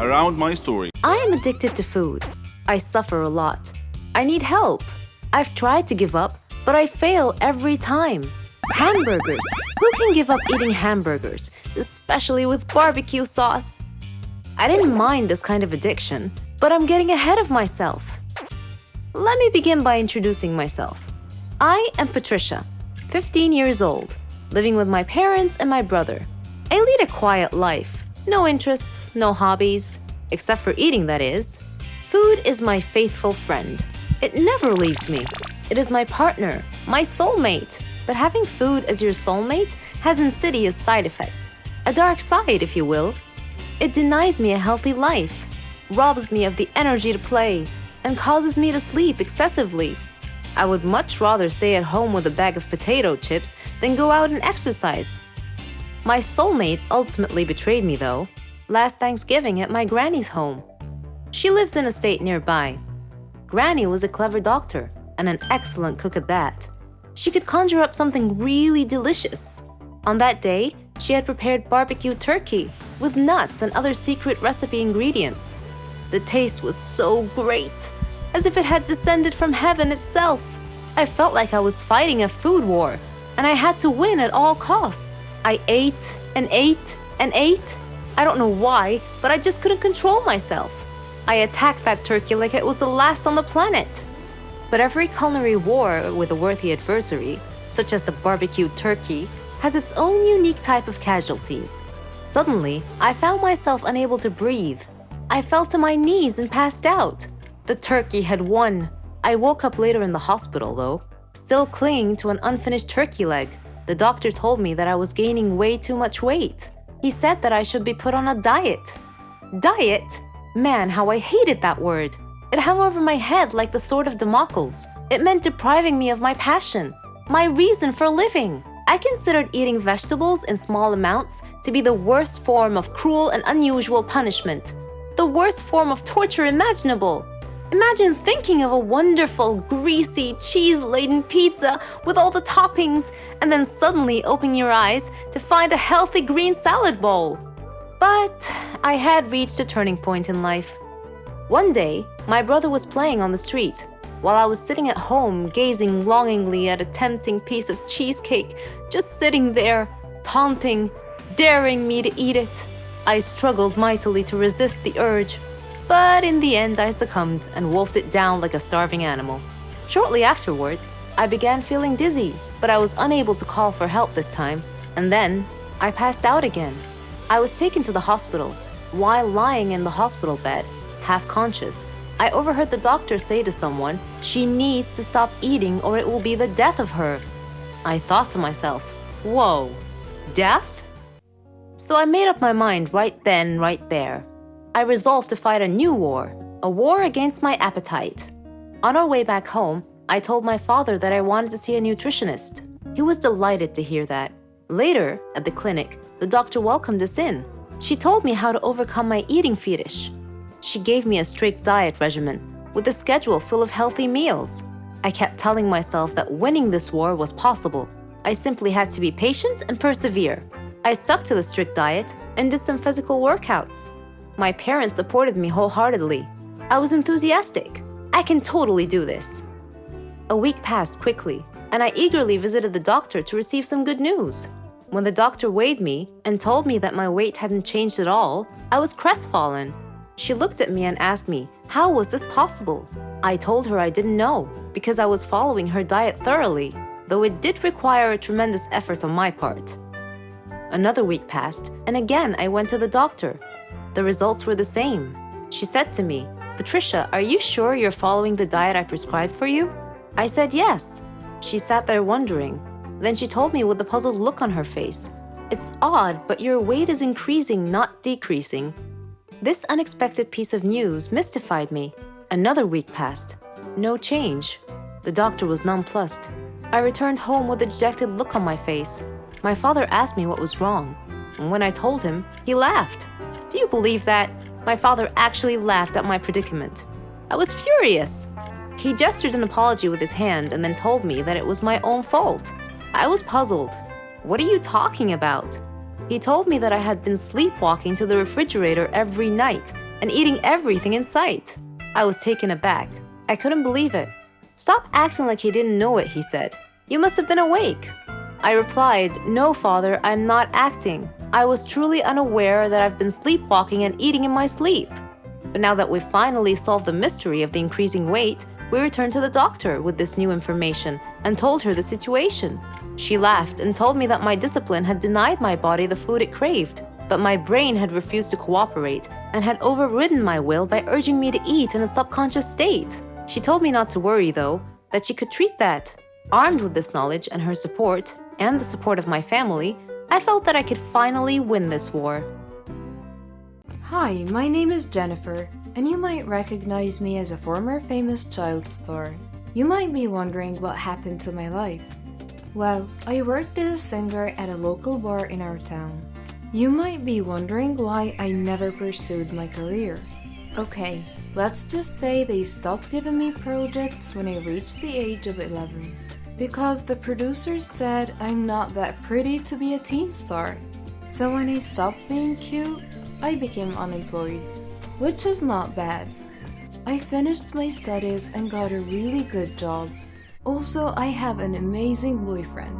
around my story. I am addicted to food. I suffer a lot. I need help. I've tried to give up, but I fail every time. Hamburgers. Who can give up eating hamburgers, especially with barbecue sauce? I didn't mind this kind of addiction, but I'm getting ahead of myself. Let me begin by introducing myself. I am Patricia, 15 years old, living with my parents and my brother. I lead a quiet life. No interests, no hobbies, except for eating, that is. Food is my faithful friend. It never leaves me. It is my partner, my soulmate. But having food as your soulmate has insidious side effects. A dark side, if you will. It denies me a healthy life, robs me of the energy to play, and causes me to sleep excessively. I would much rather stay at home with a bag of potato chips than go out and exercise. My soulmate ultimately betrayed me, though, last Thanksgiving at my granny's home. She lives in a state nearby. Granny was a clever doctor and an excellent cook at that. She could conjure up something really delicious. On that day, she had prepared barbecue turkey with nuts and other secret recipe ingredients. The taste was so great, as if it had descended from heaven itself. I felt like I was fighting a food war, and I had to win at all costs. I ate and ate and ate. I don't know why, but I just couldn't control myself. I attacked that turkey like it was the last on the planet. But every culinary war with a worthy adversary, such as the barbecued turkey, has its own unique type of casualties. Suddenly, I found myself unable to breathe. I fell to my knees and passed out. The turkey had won. I woke up later in the hospital, though, still clinging to an unfinished turkey leg. The doctor told me that I was gaining way too much weight. He said that I should be put on a diet. Diet? Man, how I hated that word. It hung over my head like the sword of Damocles. It meant depriving me of my passion, my reason for living. I considered eating vegetables in small amounts to be the worst form of cruel and unusual punishment, the worst form of torture imaginable. Imagine thinking of a wonderful, greasy, cheese-laden pizza with all the toppings and then suddenly opening your eyes to find a healthy green salad bowl. But I had reached a turning point in life. One day, my brother was playing on the street, while I was sitting at home gazing longingly at a tempting piece of cheesecake, just sitting there, taunting, daring me to eat it. I struggled mightily to resist the urge, but in the end I succumbed and wolfed it down like a starving animal. Shortly afterwards, I began feeling dizzy, but I was unable to call for help this time, and then I passed out again. I was taken to the hospital. While lying in the hospital bed, half conscious, I overheard the doctor say to someone, "She needs to stop eating or it will be the death of her." I thought to myself, whoa, death? So I made up my mind right then, right there. I resolved to fight a new war, a war against my appetite. On our way back home, I told my father that I wanted to see a nutritionist. He was delighted to hear that. Later, at the clinic, the doctor welcomed us in. She told me how to overcome my eating fetish. She gave me a strict diet regimen with a schedule full of healthy meals. I kept telling myself that winning this war was possible. I simply had to be patient and persevere. I stuck to the strict diet and did some physical workouts. My parents supported me wholeheartedly. I was enthusiastic. I can totally do this. A week passed quickly, and I eagerly visited the doctor to receive some good news. When the doctor weighed me and told me that my weight hadn't changed at all, I was crestfallen. She looked at me and asked me, how was this possible? I told her I didn't know, because I was following her diet thoroughly, though it did require a tremendous effort on my part. Another week passed, and again I went to the doctor. The results were the same. She said to me, "Patricia, are you sure you're following the diet I prescribed for you?" I said yes. She sat there wondering. Then she told me with a puzzled look on her face, "It's odd, but your weight is increasing, not decreasing." This unexpected piece of news mystified me. Another week passed. No change. The doctor was nonplussed. I returned home with a dejected look on my face. My father asked me what was wrong. And when I told him, he laughed. Do you believe that? My father actually laughed at my predicament. I was furious. He gestured an apology with his hand and then told me that it was my own fault. I was puzzled. What are you talking about? He told me that I had been sleepwalking to the refrigerator every night, and eating everything in sight. I was taken aback. I couldn't believe it. "Stop acting like you didn't know it," he said. "You must have been awake." I replied, "No, Father, I'm not acting. I was truly unaware that I've been sleepwalking and eating in my sleep." But now that we've finally solved the mystery of the increasing weight, we returned to the doctor with this new information and told her the situation. She laughed and told me that my discipline had denied my body the food it craved, but my brain had refused to cooperate and had overridden my will by urging me to eat in a subconscious state. She told me not to worry, though, that she could treat that. Armed with this knowledge and her support, and the support of my family, I felt that I could finally win this war. Hi, my name is Jennifer, and you might recognize me as a former famous child star. You might be wondering what happened to my life. Well, I worked as a singer at a local bar in our town. You might be wondering why I never pursued my career. Okay, let's just say they stopped giving me projects when I reached the age of 11. Because the producers said I'm not that pretty to be a teen star. So when I stopped being cute, I became unemployed, which is not bad. I finished my studies and got a really good job. Also, I have an amazing boyfriend.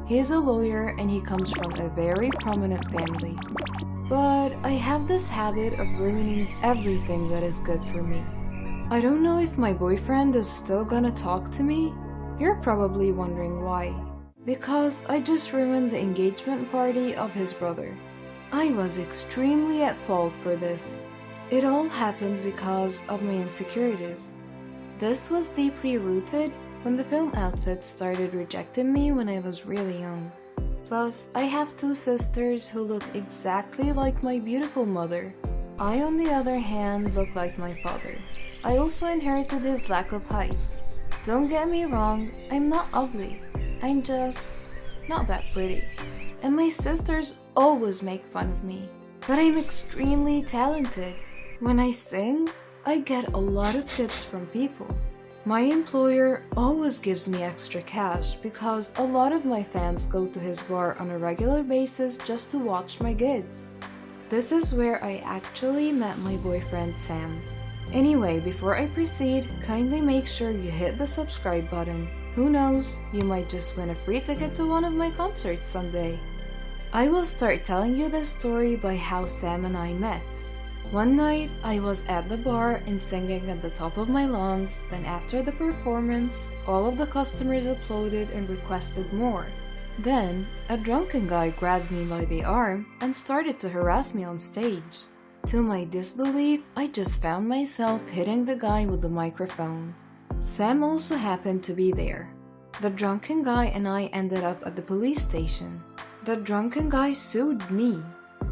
He's a lawyer and he comes from a very prominent family. But I have this habit of ruining everything that is good for me. I don't know if my boyfriend is still gonna talk to me. You're probably wondering why. Because I just ruined the engagement party of his brother. I was extremely at fault for this. It all happened because of my insecurities. This was deeply rooted when the film outfits started rejecting me when I was really young. Plus, I have two sisters who look exactly like my beautiful mother. I, on the other hand, look like my father. I also inherited his lack of height. Don't get me wrong, I'm not ugly. I'm just not that pretty. And my sisters always make fun of me. But I'm extremely talented. When I sing, I get a lot of tips from people. My employer always gives me extra cash because a lot of my fans go to his bar on a regular basis just to watch my gigs. This is where I actually met my boyfriend Sam. Anyway, before I proceed, kindly make sure you hit the subscribe button. Who knows, you might just win a free ticket to one of my concerts someday. I will start telling you the story by how Sam and I met. One night, I was at the bar and singing at the top of my lungs, then after the performance, all of the customers applauded and requested more. Then, a drunken guy grabbed me by the arm and started to harass me on stage. To my disbelief, I just found myself hitting the guy with the microphone. Sam also happened to be there. The drunken guy and I ended up at the police station. The drunken guy sued me.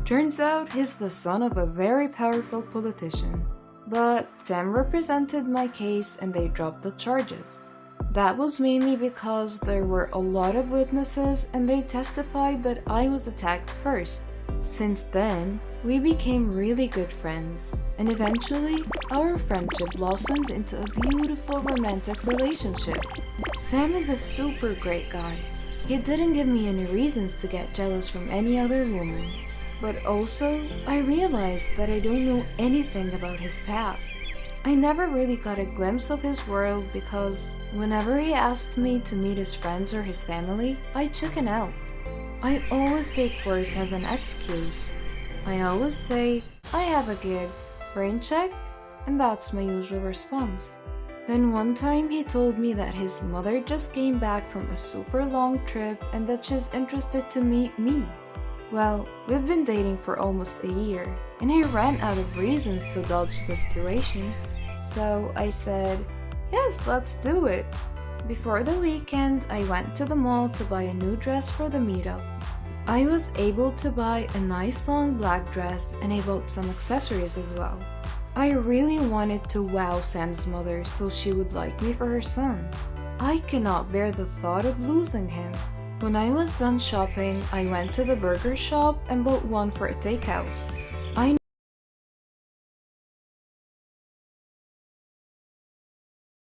Turns out he's the son of a very powerful politician. But Sam represented my case and they dropped the charges. That was mainly because there were a lot of witnesses and they testified that I was attacked first. Since then, we became really good friends, and eventually, our friendship blossomed into a beautiful romantic relationship. Sam is a super great guy. He didn't give me any reasons to get jealous from any other woman. But also, I realized that I don't know anything about his past. I never really got a glimpse of his world because whenever he asked me to meet his friends or his family, I chicken out. I always take work as an excuse. I always say, I have a gig, rain check, and that's my usual response. Then one time he told me that his mother just came back from a super long trip and that she's interested to meet me. Well, we've been dating for almost a year, and I ran out of reasons to dodge the situation. So I said, yes, let's do it. Before the weekend, I went to the mall to buy a new dress for the meetup. I was able to buy a nice long black dress and I bought some accessories as well. I really wanted to wow Sam's mother so she would like me for her son. I cannot bear the thought of losing him. When I was done shopping, I went to the burger shop and bought one for a takeout.